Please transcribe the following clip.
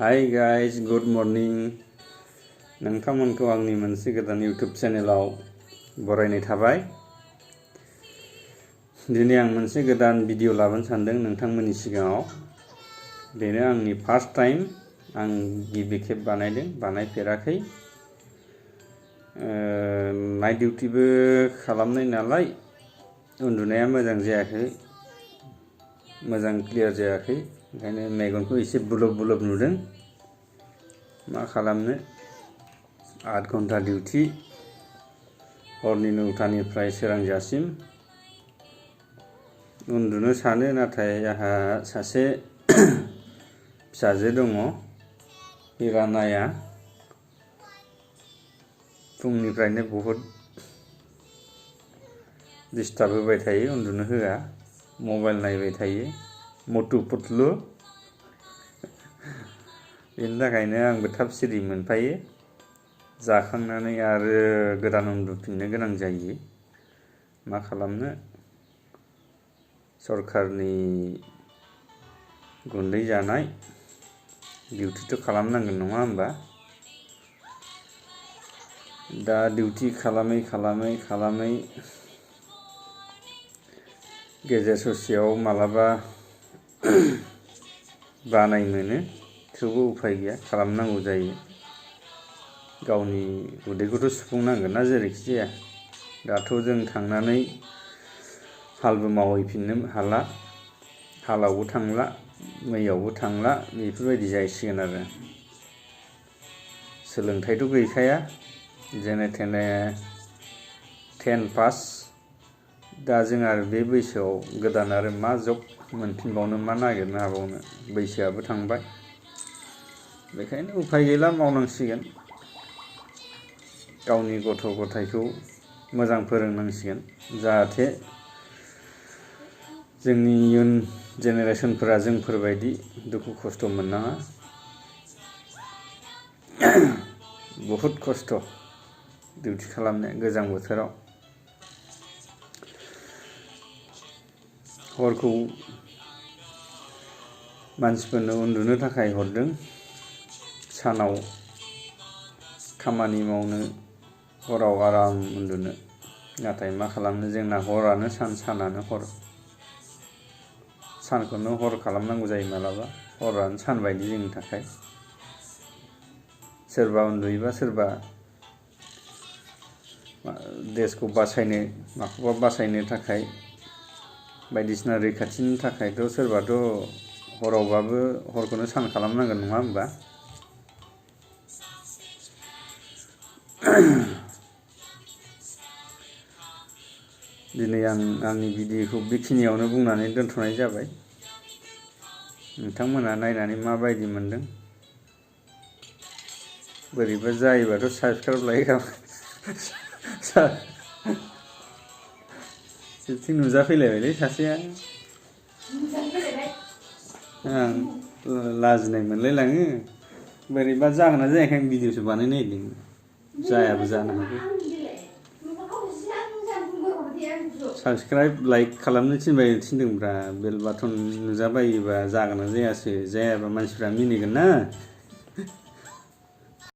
Hi guys, good morning. नोंथांमोनखौ आंनि मोनसे गोदान यूट्यूब चेनेलाव बरायनाय थाबाय। दिनै आं मोनसे गोदान भिडिअ लाबोनो सानदों नोंथांमोननि सिगाङाव। बेनो आंनि फार्स्ट टाइम, आं गिबि खेब बानायफेराखै। नाइट डिउटिबो खालामनाय नालाय उन्दुनाया मोजां जायाखै, मोजां क्लियर जायाखै। ओंखायनो मेगनखौ एसे बुलब बुलब नुदों। मा खालामनो, 8 घन्टा डिउटि, हरनि 9टानिफ्राय सोरांजासिम उन्दुनो सानो, नाथाय आंहा सासे फिसाजो दङ, हिरानाया। फुंनिफ्रायनो बहुद डिस्टार्ब होबाय थायो, उन्दुनो होआ, मबाइल नायबाय थायो, मटु पतलु। बेनि थाखायनो आंबो थाब सिरि मोनफायो। जाखांनानै आरो गोदान उन्दुफिननो गोनां जायो। मा खालामनो, सरकारनि गुन्दै जानाय डिउटिथ' खालामनांगोन, नङा होमबा? दा डिउटि खालामै गेजेर ससेयाव मालाबा बानाय मोनो, थेवबो उफाय गैया, खालामनांगौ जायो। गावनि उदैखौथ' सुफुंनांगोन ना, जेरैखि जाया। दाथ' जों थांनानै हालबो मावहैफिननो हाला, हालावबो थांला, मैयावबो थांला, बेफोरबायदि जाहैसिगोन आरो। सोलोंथाइथ' गैखाया, जेने थेने 10 पास। दा जों आरो बे बैसोआव गोदान आरो मा जब मोनफिनबावनो, मा नागिरनो हाबावनो, बैसोआबो थांबाय। बेखायनो उफाय गैला, मावनांसिगोन। गावनि गथ' गथायखौ मोजां फोरोंनांसिगोन, जाहाथे जोंनि इयुन जेनेरेसनफोरा जोंफोरबायदि दुखु खस्थ' मोननाङा। बहुद खस्थ' डिउटि खालामनाया गोजां बोथोराव। हरखौ मानसिफोरनो उन्दुनो थाखाय हरदों, सानाव खामानि मावनो, हराव आराम उन्दुनो। नाथाय मा खालामनो, जोंना हरानो सान, सानानो हर। सानखौनो हर खालामनांगौ जायो मालाबा, हरानो सान बायदि जोंनि थाखाय। सोरबा उन्दुयोबा सोरबा देशखौ बासायनो, माखौबा बासायनो थाखाय, बायदिसिना रैखाथिनि थाखायथ' सोरबाथ' हरावबाबो हरखौनो सान खालामनांगोन, नङा होमबा? दिनै आं आंनि भिडिअखौ बेखिनियावनो बुंनानै दोनथ'नाय जाबाय। नोंथांमोना नायनानै माबायदि मोनदों? बोरैबा जायोबाथ' साबस्क्राइब लाइक बिथिं नुजाफैलायबायलै सासेया। आं लाजिनाय मोनलायलाङो। बोरैबा जागोन ना जायाखै, आं भिडिअसो बानायनो नागिरदों, जायाबो जानो हागौ। साबस्क्राइब लाइक खालामनो थिनदोंब्रा, बेल बाथन नुजाबायोबा जागोन ना जायासो, जायाबा मानसिफ्रा मिनिगोन ना।